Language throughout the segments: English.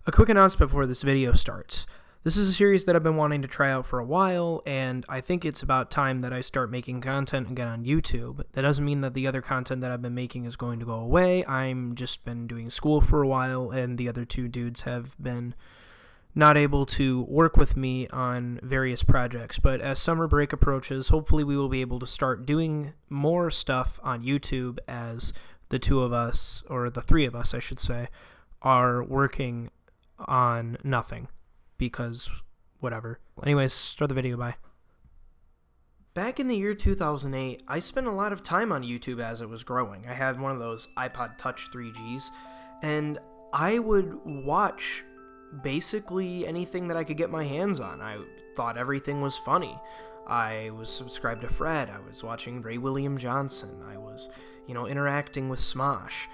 A quick announcement before this video starts. This is a series that I've been wanting to try out for a while, and I think it's about time that I start making content again on YouTube. That doesn't mean that the other content that I've been making is going to go away. I'm just been doing school for a while, and the other two dudes have been not able to work with me on various projects. But as summer break approaches, hopefully we will be able to start doing more stuff on YouTube as the two of us, or the three of us, I should say, are working on nothing. Because whatever. Anyways, start the video, bye. Back in the year 2008, I spent a lot of time on YouTube as it was growing. I had one of those iPod Touch 3Gs, and I would watch basically anything that I could get my hands on. I thought everything was funny. I was subscribed to Fred. I was watching Ray William Johnson. I was, interacting with Smosh.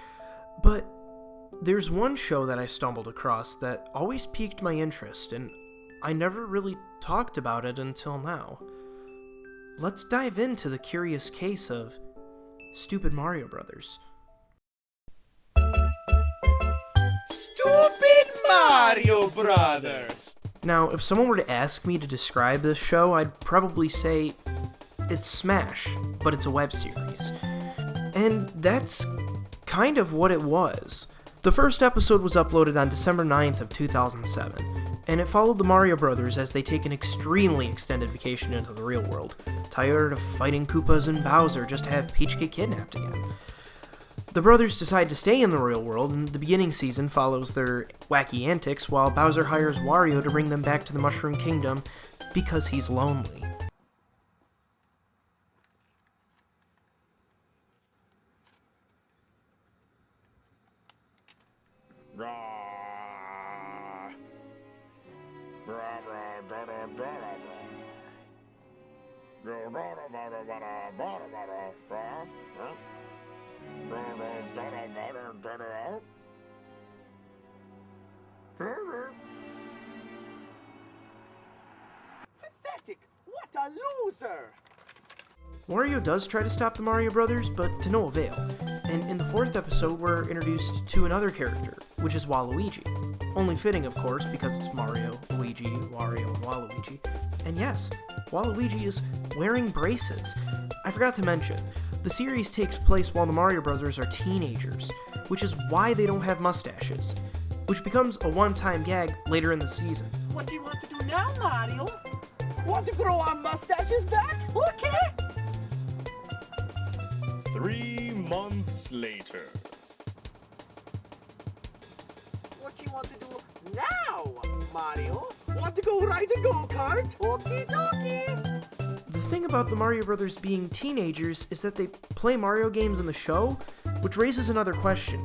But there's one show that I stumbled across that always piqued my interest, and I never really talked about it until now. Let's dive into the curious case of Stupid Mario Brothers. Stupid Mario Brothers! Now, if someone were to ask me to describe this show, I'd probably say it's Smash, but it's a web series. And that's kind of what it was. The first episode was uploaded on December 9th of 2007, and it followed the Mario Brothers as they take an extremely extended vacation into the real world, tired of fighting Koopas and Bowser just to have Peach get kidnapped again. The brothers decide to stay in the real world, and the beginning season follows their wacky antics while Bowser hires Wario to bring them back to the Mushroom Kingdom because he's lonely. Pathetic! What a loser! Wario does try to stop the Mario Brothers, but to no avail. And in the fourth episode, we're introduced to another character, which is Waluigi. Only fitting, of course, because it's Mario, Luigi, Wario, and Waluigi. And yes, Waluigi is wearing braces. I forgot to mention, the series takes place while the Mario Brothers are teenagers, which is why they don't have mustaches, which becomes a one-time gag later in the season. What do you want to do now, Mario? Want to grow our mustaches back? Okay! 3 months later. What do you want to do now, Mario? Want to go ride a go-kart? Okie dokie! The thing about the Mario Brothers being teenagers is that they play Mario games in the show, which raises another question.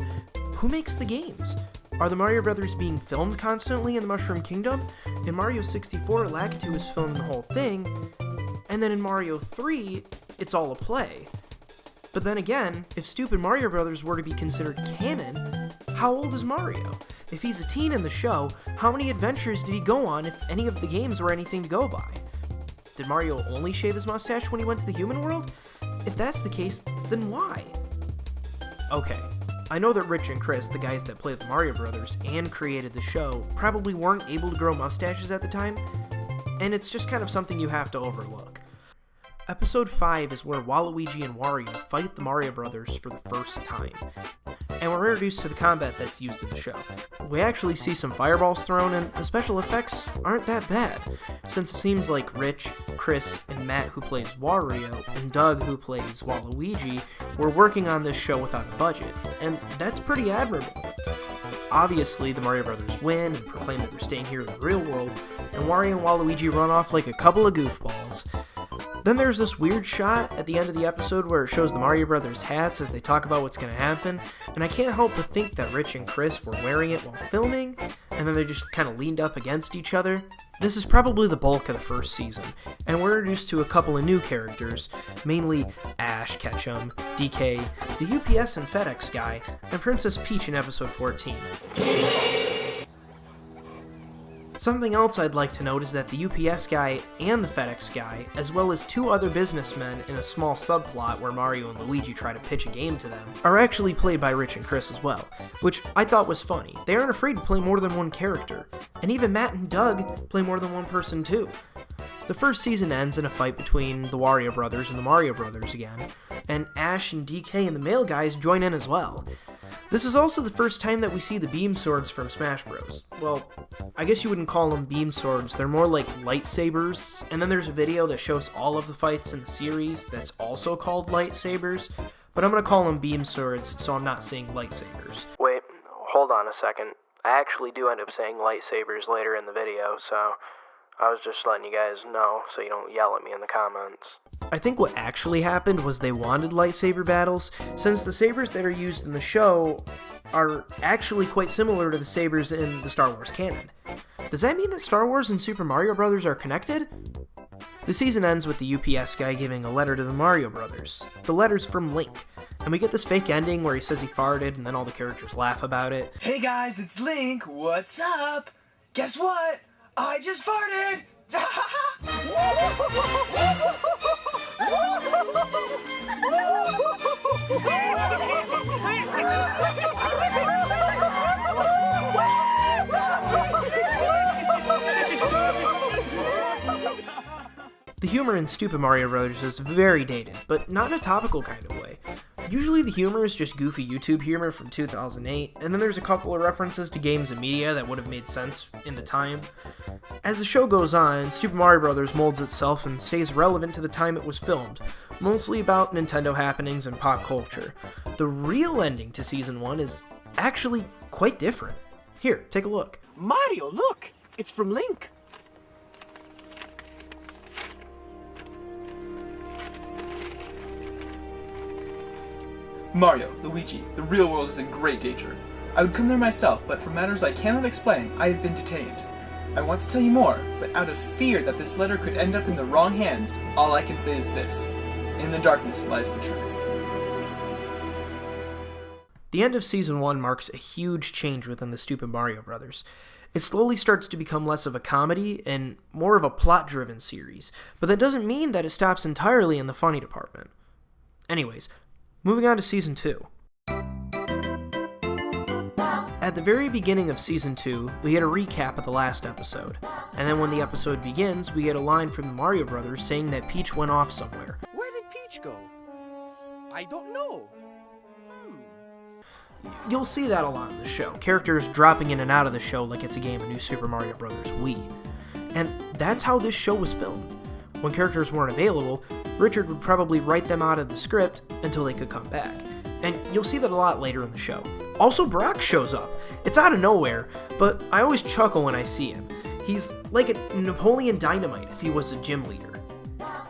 Who makes the games? Are the Mario Brothers being filmed constantly in the Mushroom Kingdom? In Mario 64, Lakitu is filming the whole thing, and then in Mario 3, it's all a play. But then again, if Stupid Mario Brothers were to be considered canon, how old is Mario? If he's a teen in the show, how many adventures did he go on if any of the games were anything to go by? Did Mario only shave his mustache when he went to the human world? If that's the case, then why? Okay, I know that Rich and Chris, the guys that played the Mario Brothers and created the show, probably weren't able to grow mustaches at the time, and it's just kind of something you have to overlook. Episode 5 is where Waluigi and Wario fight the Mario Brothers for the first time, and we're introduced to the combat that's used in the show. We actually see some fireballs thrown, and the special effects aren't that bad, since it seems like Rich, Chris, and Matt, who plays Wario, and Doug, who plays Waluigi, were working on this show without a budget, and that's pretty admirable. Obviously, the Mario Brothers win and proclaim that they're staying here in the real world, and Wario and Waluigi run off like a couple of goofballs. Then there's this weird shot at the end of the episode where it shows the Mario Brothers hats as they talk about what's going to happen, and I can't help but think that Rich and Chris were wearing it while filming, and then they just kind of leaned up against each other. This is probably the bulk of the first season, and we're introduced to a couple of new characters, mainly Ash Ketchum, DK, the UPS and FedEx guy, and Princess Peach in episode 14. Something else I'd like to note is that the UPS guy and the FedEx guy, as well as 2 other businessmen in a small subplot where Mario and Luigi try to pitch a game to them, are actually played by Rich and Chris as well, which I thought was funny. They aren't afraid to play more than one character, and even Matt and Doug play more than one person too. The first season ends in a fight between the Wario brothers and the Mario brothers again, and Ash and DK and the male guys join in as well. This is also the first time that we see the beam swords from Smash Bros. Well, I guess you wouldn't call them beam swords, they're more like lightsabers, and then there's a video that shows all of the fights in the series that's also called lightsabers, but I'm gonna call them beam swords, so I'm not saying lightsabers. Wait, hold on a second. I actually do end up saying lightsabers later in the video, so I was just letting you guys know so you don't yell at me in the comments. I think what actually happened was they wanted lightsaber battles, since the sabers that are used in the show are actually quite similar to the sabers in the Star Wars canon. Does that mean that Star Wars and Super Mario Bros. Are connected? The season ends with the UPS guy giving a letter to the Mario Brothers. The letter's from Link, and we get this fake ending where he says he farted and then all the characters laugh about it. Hey guys, it's Link. What's up? Guess what? I just farted! The humor in Stupid Mario Bros. Is very dated, but not in a topical kind of way. Usually the humor is just goofy YouTube humor from 2008, and then there's a couple of references to games and media that would have made sense in the time. As the show goes on, Super Mario Bros. Molds itself and stays relevant to the time it was filmed, mostly about Nintendo happenings and pop culture. The real ending to Season 1 is actually quite different. Here, take a look. Mario, look! It's from Link. Mario, Luigi, the real world is in great danger. I would come there myself, but for matters I cannot explain, I have been detained. I want to tell you more, but out of fear that this letter could end up in the wrong hands, all I can say is this: in the darkness lies the truth. The end of Season 1 marks a huge change within the Stupid Mario Bros. It slowly starts to become less of a comedy and more of a plot-driven series, but that doesn't mean that it stops entirely in the funny department. Anyways, moving on to Season 2. At the very beginning of Season 2, we get a recap of the last episode, and then when the episode begins, we get a line from the Mario Brothers saying that Peach went off somewhere. Where did Peach go? I don't know. You'll see that a lot in the show, characters dropping in and out of the show like it's a game of New Super Mario Bros. Wii. And that's how this show was filmed. When characters weren't available, Richard would probably write them out of the script until they could come back. And you'll see that a lot later in the show. Also, Brock shows up. It's out of nowhere, but I always chuckle when I see him. He's like a Napoleon Dynamite if he was a gym leader.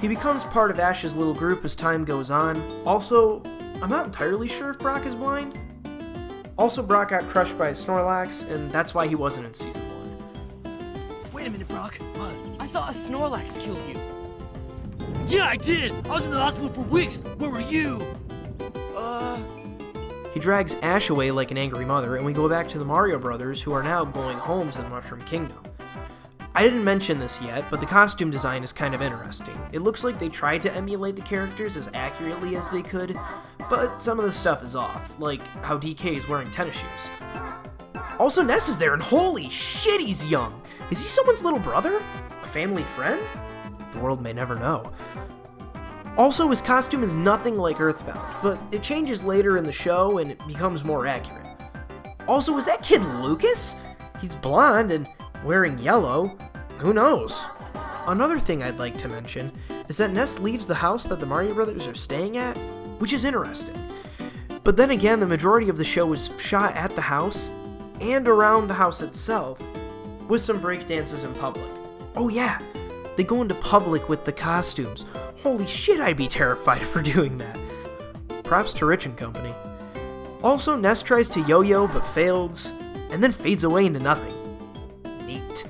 He becomes part of Ash's little group as time goes on. Also, I'm not entirely sure if Brock is blind. Also, Brock got crushed by a Snorlax, and that's why he wasn't in Season 1. Wait a minute, Brock. I thought a Snorlax killed you. Yeah, I did! I was in the hospital for weeks! Where were you? He drags Ash away like an angry mother, and we go back to the Mario Brothers, who are now going home to the Mushroom Kingdom. I didn't mention this yet, but the costume design is kind of interesting. It looks like they tried to emulate the characters as accurately as they could, but some of the stuff is off, like how DK is wearing tennis shoes. Also, Ness is there, and holy shit, he's young! Is he someone's little brother? A family friend? The world may never know. Also, his costume is nothing like Earthbound, but it changes later in the show and it becomes more accurate. Also, is that kid Lucas? He's blonde and wearing yellow. Who knows? Another thing I'd like to mention is that Ness leaves the house that the Mario Brothers are staying at, which is interesting. But then again, the majority of the show is shot at the house and around the house itself, with some breakdances in public. Oh yeah, they go into public with the costumes. Holy shit, I'd be terrified for doing that. Props to Rich and Company. Also, Ness tries to yo-yo but fails, and then fades away into nothing. Neat.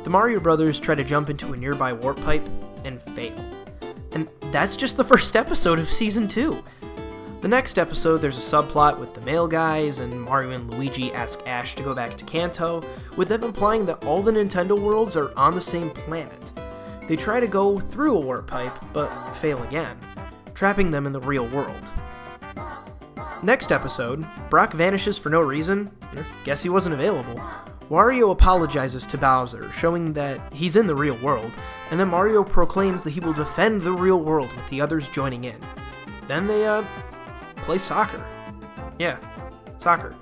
The Mario Brothers try to jump into a nearby warp pipe and fail. And that's just the first episode of Season 2. The next episode, there's a subplot with the male guys, and Mario and Luigi ask Ash to go back to Kanto, with them implying that all the Nintendo worlds are on the same planet. They try to go through a warp pipe, but fail again, trapping them in the real world. Next episode, Brock vanishes for no reason. Guess he wasn't available. Wario apologizes to Bowser, showing that he's in the real world, and then Mario proclaims that he will defend the real world with the others joining in. Then they, play soccer. Yeah, soccer.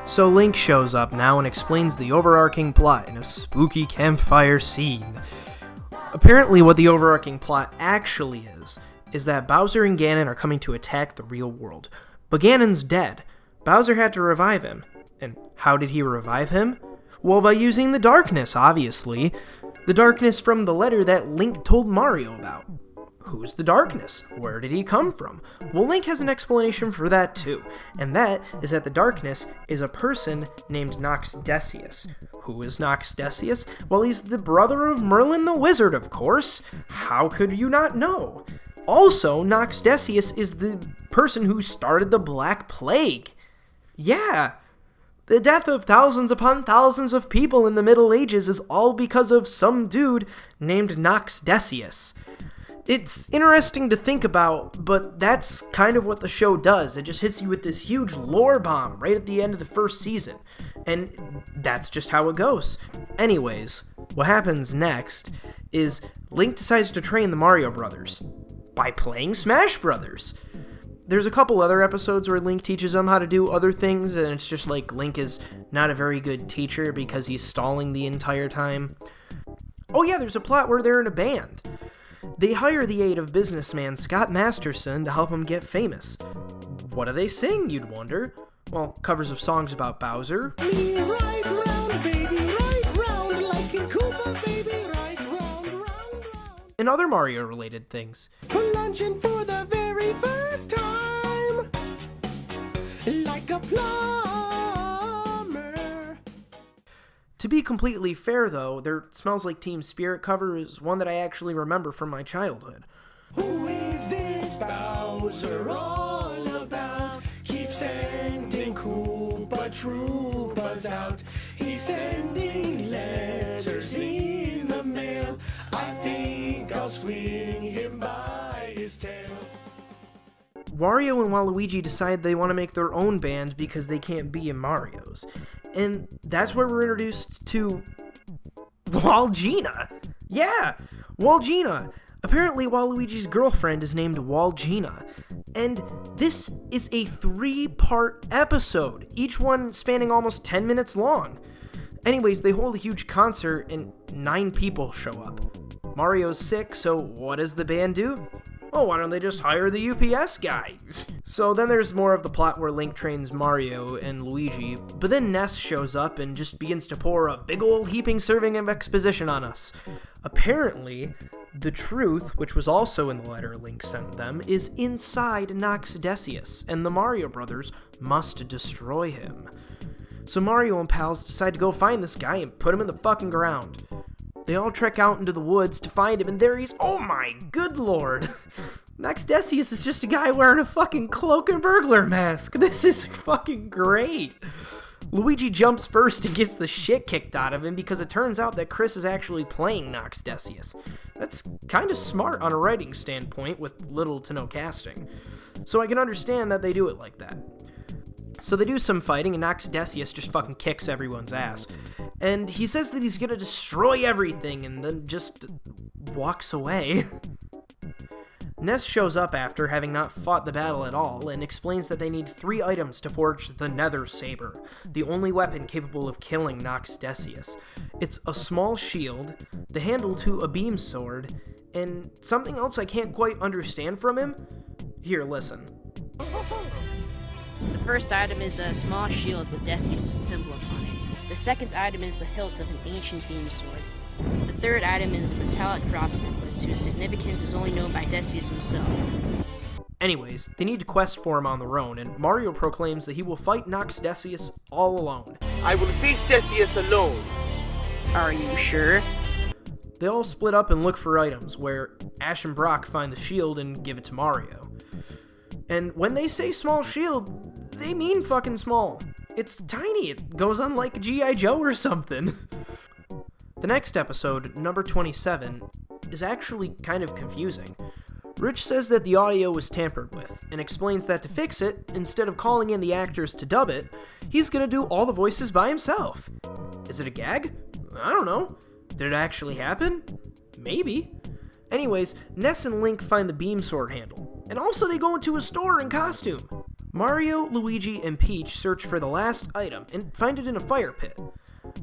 So Link shows up now and explains the overarching plot in a spooky campfire scene. Apparently what the overarching plot actually is that Bowser and Ganon are coming to attack the real world. But Ganon's dead. Bowser had to revive him. And how did he revive him? Well, by using the darkness, obviously. The darkness from the letter that Link told Mario about. Who's the darkness? Where did he come from? Well, Link has an explanation for that too, and that is that the darkness is a person named Nox Decius. Who is Nox Decius? Well, he's the brother of Merlin the Wizard, of course. How could you not know? Also, Nox Decius is the person who started the Black Plague. Yeah, the death of thousands upon thousands of people in the Middle Ages is all because of some dude named Nox Decius. It's interesting to think about, but that's kind of what the show does. It just hits you with this huge lore bomb right at the end of the first season. And that's just how it goes. Anyways, what happens next is Link decides to train the Mario Brothers by playing Smash Brothers. There's a couple other episodes where Link teaches them how to do other things, and it's just like Link is not a very good teacher because he's stalling the entire time. Oh yeah, there's a plot where they're in a band. They hire the aid of businessman Scott Masterson to help them get famous. What do they sing, you'd wonder? Well, covers of songs about Bowser. Me right round, baby, right round, like in Koopa, baby, right round. And other Mario-related things. For luncheon for the very first time, like a plumber. To be completely fair, though, their Smells Like Teen Spirit cover is one that I actually remember from my childhood. Who is this Bowser all about? Keep sending Koopa Troopas out. He's sending letters in the mail. I think I'll swing him by his tail. Wario and Waluigi decide they want to make their own band because they can't be in Mario's. And that's where we're introduced to Walgina. Yeah, Walgina. Apparently Waluigi's girlfriend is named Walgina. And this is a 3-part episode, each one spanning almost 10 minutes long. Anyways, they hold a huge concert and 9 people show up. Mario's sick, so what does the band do? Oh, why don't they just hire the UPS guy? So then there's more of the plot where Link trains Mario and Luigi, but then Ness shows up and just begins to pour a big ol' heaping serving of exposition on us. Apparently, the truth, which was also in the letter Link sent them, is inside Nox Decius, and the Mario Brothers must destroy him. So Mario and pals decide to go find this guy and put him in the fucking ground. They all trek out into the woods to find him, and there he's— oh my good lord! Nox Decius is just a guy wearing a fucking cloak and burglar mask. This is fucking great. Luigi jumps first and gets the shit kicked out of him because it turns out that Chris is actually playing Nox Decius. That's kind of smart on a writing standpoint with little to no casting. So I can understand that they do it like that. So they do some fighting, and Nox Decius just fucking kicks everyone's ass. And he says that he's gonna destroy everything, and then just walks away. Ness shows up after having not fought the battle at all, and explains that they need 3 items to forge the nether saber, the only weapon capable of killing Nox Decius. It's a small shield, the handle to a beam sword, and something else I can't quite understand from him? Here, listen. The first item is a small shield with Decius' symbol upon it. The second item is the hilt of an ancient beam sword. The third item is a metallic cross necklace, whose significance is only known by Decius himself. Anyways, they need to quest for him on their own, and Mario proclaims that he will fight Nox Decius all alone. I will face Decius alone. Are you sure? They all split up and look for items, where Ash and Brock find the shield and give it to Mario. And when they say small shield, they mean fucking small. It's tiny. It goes on like G.I. Joe or something. The next episode, number 27, is actually kind of confusing. Rich says that the audio was tampered with, and explains that to fix it, instead of calling in the actors to dub it, he's gonna do all the voices by himself. Is it a gag? I don't know. Did it actually happen? Maybe. Anyways, Ness and Link find the beam sword handle, and also they go into a store in costume. Mario, Luigi, and Peach search for the last item and find it in a fire pit.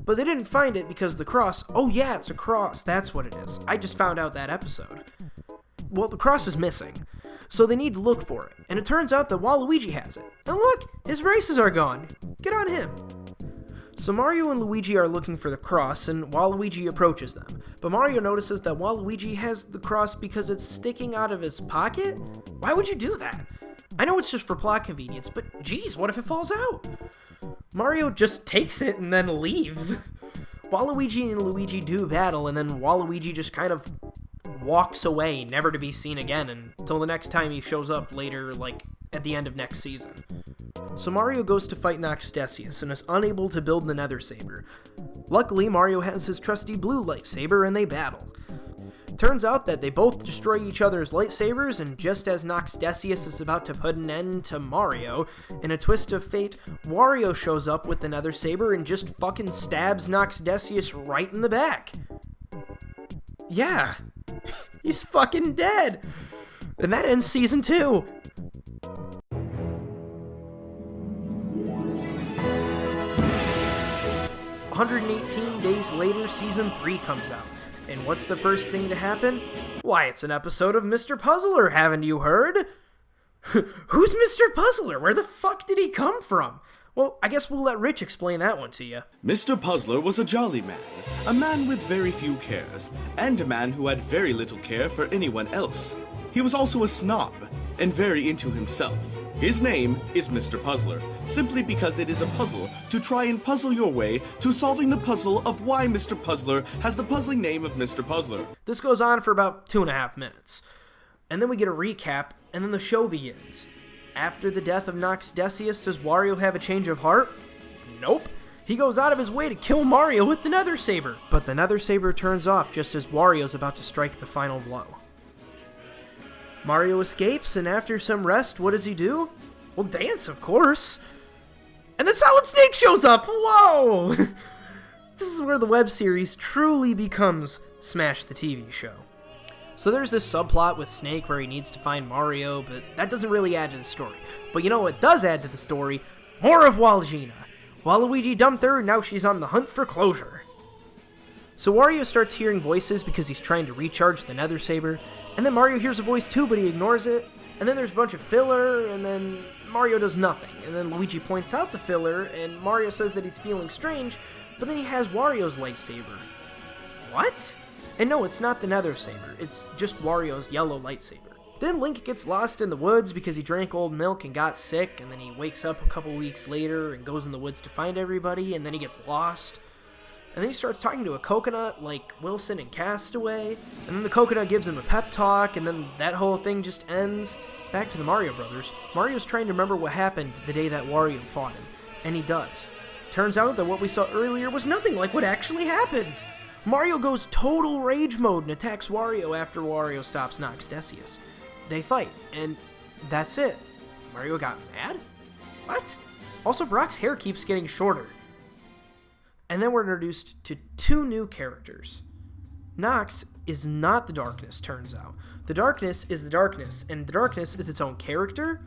But they didn't find it because the cross... Oh yeah, it's a cross, that's what it is. I just found out that episode. Well, the cross is missing, so they need to look for it, and it turns out that Waluigi has it. And look, his braces are gone. Get on him. So Mario and Luigi are looking for the cross, and Waluigi approaches them. But Mario notices that Waluigi has the cross because it's sticking out of his pocket? Why would you do that? I know it's just for plot convenience, but geez, what if it falls out? Mario just takes it and then leaves. Waluigi and Luigi do battle, and then Waluigi just kind of walks away, never to be seen again until the next time he shows up later, like at the end of next season. So Mario goes to fight Nox Decius and is unable to build the nether saber. Luckily, Mario has his trusty blue lightsaber and they battle. Turns out that they both destroy each other's lightsabers, and just as Nox Decius is about to put an end to Mario, in a twist of fate, Wario shows up with the nether saber and just fucking stabs Nox Decius right in the back. Yeah, he's fucking dead. And that ends season 2. "118 days later, season 3 comes out. And what's the first thing to happen? Why, it's an episode of Mr. Puzzler, haven't you heard? Who's Mr. Puzzler? Where the fuck did he come from? Well, I guess we'll let Rich explain that one to you. Mr. Puzzler was a jolly man, a man with very few cares, and a man who had very little care for anyone else. He was also a snob, and very into himself. His name is Mr. Puzzler, simply because it is a puzzle to try and puzzle your way to solving the puzzle of why Mr. Puzzler has the puzzling name of Mr. Puzzler. This goes on for about 2.5 minutes. And then we get a recap, and then the show begins. After the death of Nox Decius, does Wario have a change of heart? Nope. He goes out of his way to kill Mario with the nether saber. But the nether saber turns off just as Wario's about to strike the final blow. Mario escapes, and after some rest, what does he do? Well, dance, of course. And then Solid Snake shows up! Whoa! This is where the web series truly becomes Smash the TV show. So there's this subplot with Snake where he needs to find Mario, but that doesn't really add to the story. But you know what does add to the story? More of Waluigi. Waluigi dumped her, and now she's on the hunt for closure. So Wario starts hearing voices because he's trying to recharge the nether saber, and then Mario hears a voice too, but he ignores it, and then there's a bunch of filler, and then Mario does nothing, and then Luigi points out the filler, and Mario says that he's feeling strange, but then he has Wario's lightsaber. What? And no, it's not the nether saber, it's just Wario's yellow lightsaber. Then Link gets lost in the woods because he drank old milk and got sick, and then he wakes up a couple weeks later and goes in the woods to find everybody, and then he gets lost. And then he starts talking to a coconut like Wilson in Castaway, and then the coconut gives him a pep talk, and then that whole thing just ends. Back to the Mario Brothers. Mario's trying to remember what happened the day that Wario fought him, and he does. Turns out that what we saw earlier was nothing like what actually happened. Mario goes total rage mode and attacks Wario after Wario stops Nox Decius. They fight, and that's it. Mario got mad? What? Also, Brock's hair keeps getting shorter. And then we're introduced to 2 new characters. Nox is not the darkness, turns out. The darkness is the darkness, and the darkness is its own character.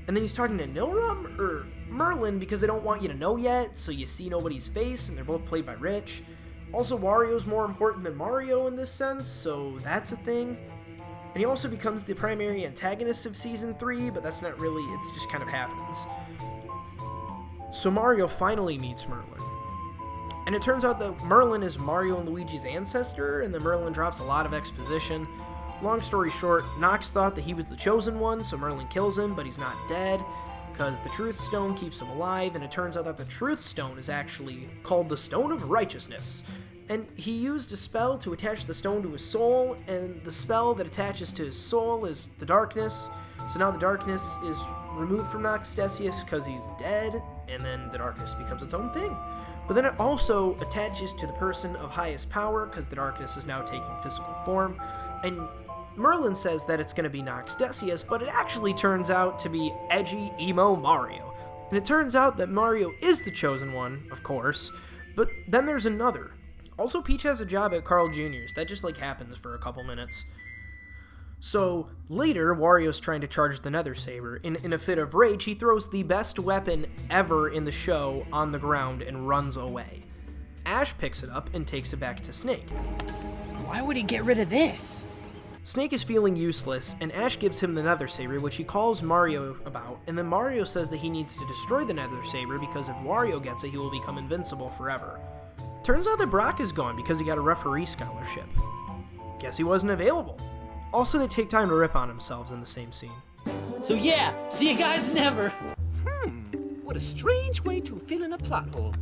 And then he's talking to Nilrum, or Merlin, because they don't want you to know yet, so you see nobody's face, and they're both played by Rich. Also, Wario's more important than Mario in this sense, so that's a thing. And he also becomes the primary antagonist of Season 3, but that's not really, it just kind of happens. So Mario finally meets Merlin. And it turns out that Merlin is Mario and Luigi's ancestor, and then Merlin drops a lot of exposition. Long story short, Nox thought that he was the chosen one, so Merlin kills him, but he's not dead, because the Truth Stone keeps him alive, and it turns out that the Truth Stone is actually called the Stone of Righteousness. And he used a spell to attach the stone to his soul, and the spell that attaches to his soul is the darkness, So now the darkness is removed from Nox Decius because he's dead, and then the darkness becomes its own thing. But then it also attaches to the person of highest power because the darkness is now taking physical form, and Merlin says that it's going to be Nox Decius, but it actually turns out to be edgy, emo Mario. And it turns out that Mario is the chosen one, of course, but then there's another. Also, Peach has a job at Carl Jr.'s. That just, happens for a couple minutes. So, later, Wario's trying to charge the nether saber. In a fit of rage, he throws the best weapon ever in the show on the ground and runs away. Ash picks it up and takes it back to Snake. Why would he get rid of this? Snake is feeling useless, and Ash gives him the nether saber, which he calls Mario about, and then Mario says that he needs to destroy the nether saber because if Wario gets it, he will become invincible forever. Turns out that Brock is gone because he got a referee scholarship. Guess he wasn't available. Also, they take time to rip on themselves in the same scene. So yeah, see you guys never. What a strange way to fill in a plot hole.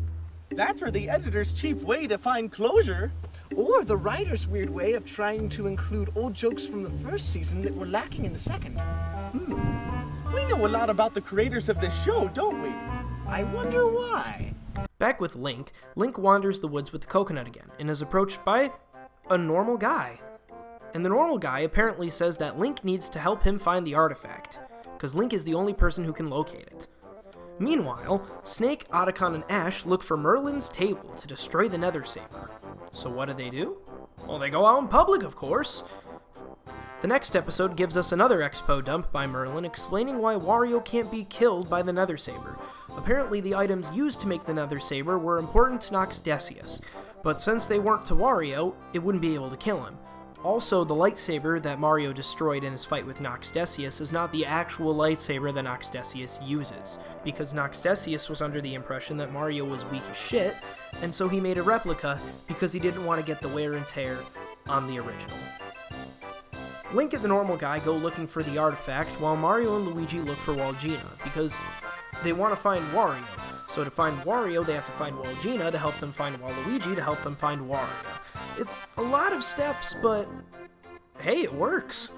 That's or the editor's cheap way to find closure. Or the writer's weird way of trying to include old jokes from the first season that were lacking in the second. We know a lot about the creators of this show, don't we? I wonder why. Back with Link, Link wanders the woods with the coconut again and is approached by a normal guy. And the normal guy apparently says that Link needs to help him find the artifact, because Link is the only person who can locate it. Meanwhile, Snake, Otacon, and Ash look for Merlin's table to destroy the nether saber. So what do? Well, they go out in public, of course. The next episode gives us another expo dump by Merlin explaining why Wario can't be killed by the nether saber. Apparently, the items used to make the nether saber were important to Nox Decius, but since they weren't to Wario, it wouldn't be able to kill him. Also, the lightsaber that Mario destroyed in his fight with Nox Decius is not the actual lightsaber that Nox Decius uses, because Nox Decius was under the impression that Mario was weak as shit, and so he made a replica because he didn't want to get the wear and tear on the original. Link and the normal guy go looking for the artifact, while Mario and Luigi look for Walgina, because they want to find Wario. So to find Wario, they have to find Walgina to help them find Waluigi to help them find Wario. It's a lot of steps, but hey, it works.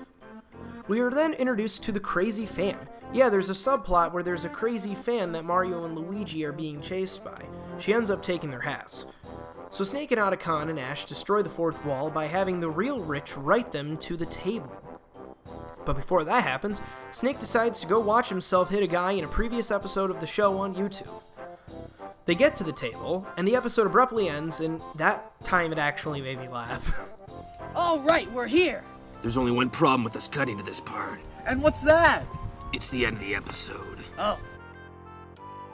We are then introduced to the crazy fan. Yeah, there's a subplot where there's a crazy fan that Mario and Luigi are being chased by. She ends up taking their hats. So Snake and Otacon and Ash destroy the fourth wall by having the real rich write them to the table. But before that happens, Snake decides to go watch himself hit a guy in a previous episode of the show on YouTube. They get to the table, and the episode abruptly ends, and that time it actually made me laugh. All right, we're here. There's only one problem with us cutting to this part. And what's that? It's the end of the episode. Oh.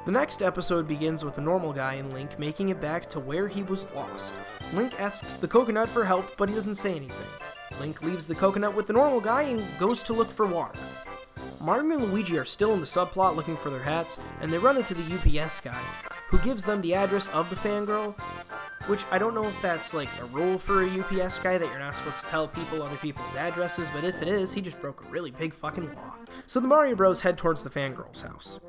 The next episode begins with a normal guy and Link making it back to where he was lost. Link asks the coconut for help, but he doesn't say anything. Link leaves the coconut with the normal guy and goes to look for water. Mario and Luigi are still in the subplot looking for their hats, and they run into the UPS guy, who gives them the address of the fangirl, which I don't know if that's like a rule for a UPS guy that you're not supposed to tell people other people's addresses, but if it is, he just broke a really big fucking law. So the Mario Bros head towards the fangirl's house.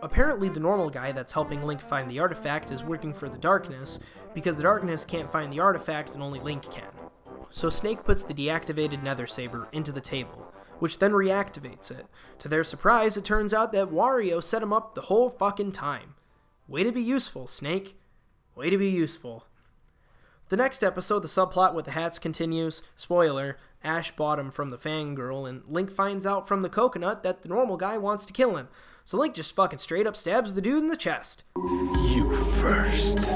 Apparently the normal guy that's helping Link find the artifact is working for the darkness, because the darkness can't find the artifact and only Link can. So Snake puts the deactivated nether saber into the table, which then reactivates it. To their surprise, it turns out that Wario set him up the whole fucking time. Way to be useful, Snake. Way to be useful. The next episode, the subplot with the hats continues. Spoiler, Ash bought him from the fangirl, and Link finds out from the coconut that the normal guy wants to kill him. So Link just fucking straight up stabs the dude in the chest. You first.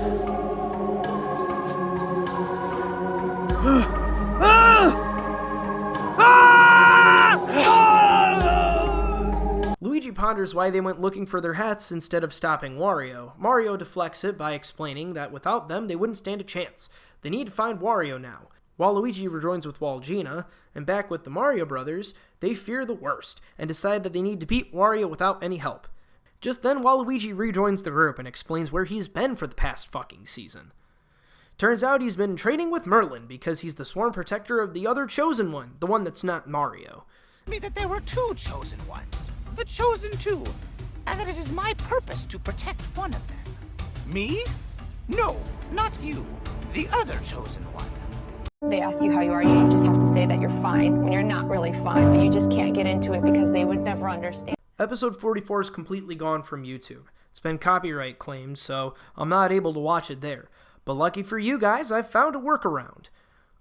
Luigi ponders why they went looking for their hats instead of stopping Wario. Mario deflects it by explaining that without them, they wouldn't stand a chance. They need to find Wario now. While Luigi rejoins with Walgina, and back with the Mario Brothers, they fear the worst, and decide that they need to beat Wario without any help. Just then, Waluigi rejoins the group and explains where he's been for the past fucking season. Turns out he's been training with Merlin, because he's the sworn protector of the other chosen one, the one that's not Mario. Me that there were two chosen ones, the chosen two, and that it is my purpose to protect one of them. Me? No, not you, the other chosen one. They ask you how you are, you just have to say that you're fine when you're not really fine, but you just can't get into it because they would never understand. Episode 44 is completely gone from YouTube. It's been copyright claimed, so I'm not able to watch it there. But lucky for you guys, I've found a workaround.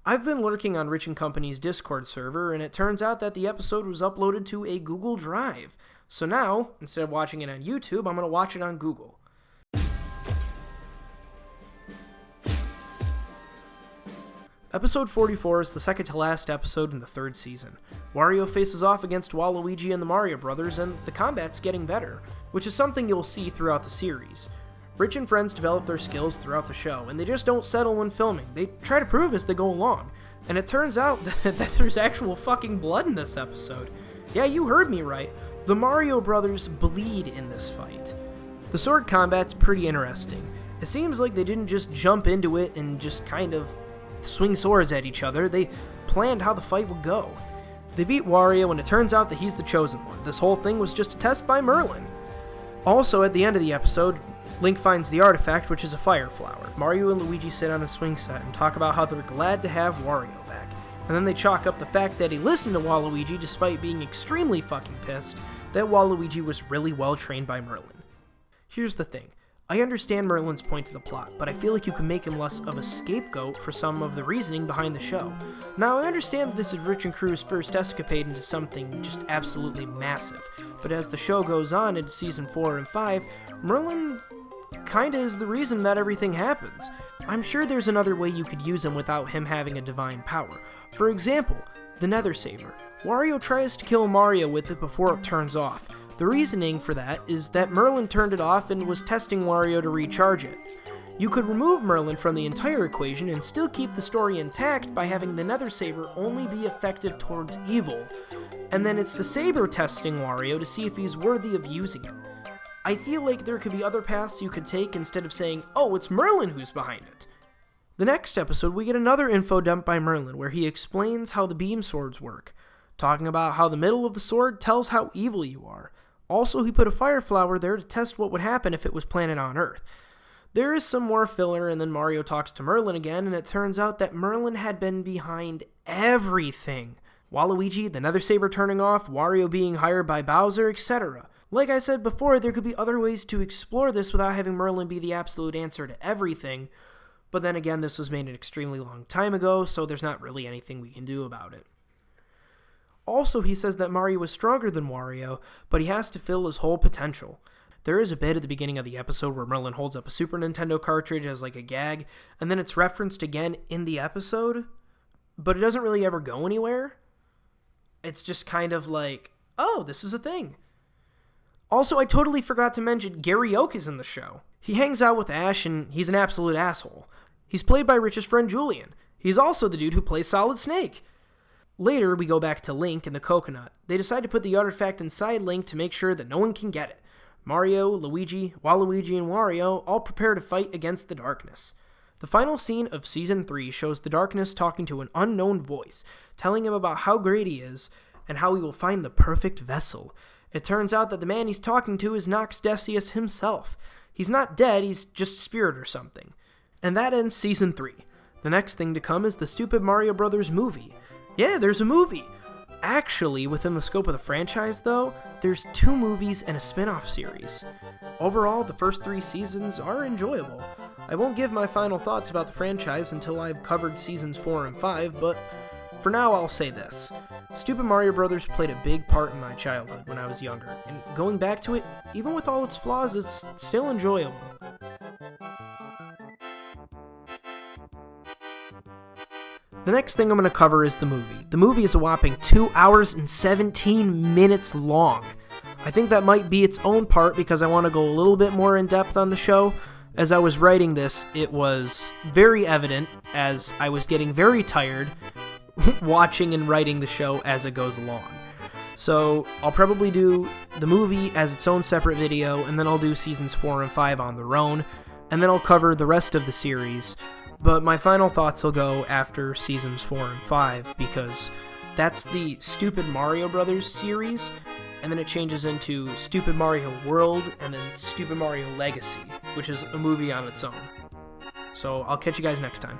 I've been lurking on Rich & Company's Discord server, and it turns out that the episode was uploaded to a Google Drive. So now, instead of watching it on YouTube, I'm going to watch it on Google. Episode 44 is the second to last episode in the third season. Wario faces off against Waluigi and the Mario Brothers, and the combat's getting better, which is something you'll see throughout the series. Rich and friends develop their skills throughout the show, and they just don't settle when filming. They try to prove as they go along. And it turns out that there's actual fucking blood in this episode. Yeah, you heard me right. The Mario Brothers bleed in this fight. The sword combat's pretty interesting. It seems like they didn't just jump into it and just kind of swing swords at each other. They planned how the fight would go. They beat Wario, and it turns out that he's the chosen one. This whole thing was just a test by Merlin. Also, at the end of the episode, Link finds the artifact, which is a fire flower. Mario and Luigi sit on a swing set and talk about how they're glad to have Wario back. And then they chalk up the fact that he listened to Waluigi despite being extremely fucking pissed that Waluigi was really well trained by Merlin. Here's the thing. I understand Merlin's point to the plot, but I feel like you can make him less of a scapegoat for some of the reasoning behind the show. Now, I understand that this is Rich and Crew's first escapade into something just absolutely massive, but as the show goes on into Season 4 and 5, Merlin kinda is the reason that everything happens. I'm sure there's another way you could use him without him having a divine power. For example, the nether saber. Wario tries to kill Mario with it before it turns off. The reasoning for that is that Merlin turned it off and was testing Wario to recharge it. You could remove Merlin from the entire equation and still keep the story intact by having the nether saber only be effective towards evil, and then it's the saber testing Wario to see if he's worthy of using it. I feel like there could be other paths you could take instead of saying, oh, it's Merlin who's behind it. The next episode, we get another info dump by Merlin where he explains how the beam swords work, talking about how the middle of the sword tells how evil you are. Also, he put a fire flower there to test what would happen if it was planted on Earth. There is some more filler, and then Mario talks to Merlin again, and it turns out that Merlin had been behind everything. Waluigi, the nether saber turning off, Wario being hired by Bowser, etc. Like I said before, there could be other ways to explore this without having Merlin be the absolute answer to everything, but then again, this was made an extremely long time ago, so there's not really anything we can do about it. Also, he says that Mario is stronger than Wario, but he has to fill his whole potential. There is a bit at the beginning of the episode where Merlin holds up a Super Nintendo cartridge as like a gag, and then it's referenced again in the episode, but it doesn't really ever go anywhere. It's just kind of like, oh, this is a thing. Also, I totally forgot to mention Gary Oak is in the show. He hangs out with Ash, and he's an absolute asshole. He's played by Rich's friend Julian. He's also the dude who plays Solid Snake. Later, we go back to Link and the coconut. They decide to put the artifact inside Link to make sure that no one can get it. Mario, Luigi, Waluigi, and Wario all prepare to fight against the darkness. The final scene of Season 3 shows the darkness talking to an unknown voice, telling him about how great he is and how he will find the perfect vessel. It turns out that the man he's talking to is Nox Decius himself. He's not dead, he's just a spirit or something. And that ends Season 3. The next thing to come is the Stupid Mario Brothers movie. Yeah, there's a movie! Actually, within the scope of the franchise, though, there's 2 movies and a spin-off series. Overall, the first 3 seasons are enjoyable. I won't give my final thoughts about the franchise until I've covered Seasons 4 and 5, but for now I'll say this. Stupid Mario Brothers played a big part in my childhood when I was younger, and going back to it, even with all its flaws, it's still enjoyable. The next thing I'm going to cover is the movie. The movie is a whopping 2 hours and 17 minutes long. I think that might be its own part because I want to go a little bit more in depth on the show. As I was writing this, it was very evident as I was getting very tired watching and writing the show as it goes along. So I'll probably do the movie as its own separate video, and then I'll do Seasons 4 and 5 on their own, and then I'll cover the rest of the series. But my final thoughts will go after Seasons 4 and 5, because that's the Stupid Mario Brothers series, and then it changes into Stupid Mario World, and then Stupid Mario Legacy, which is a movie on its own. So I'll catch you guys next time.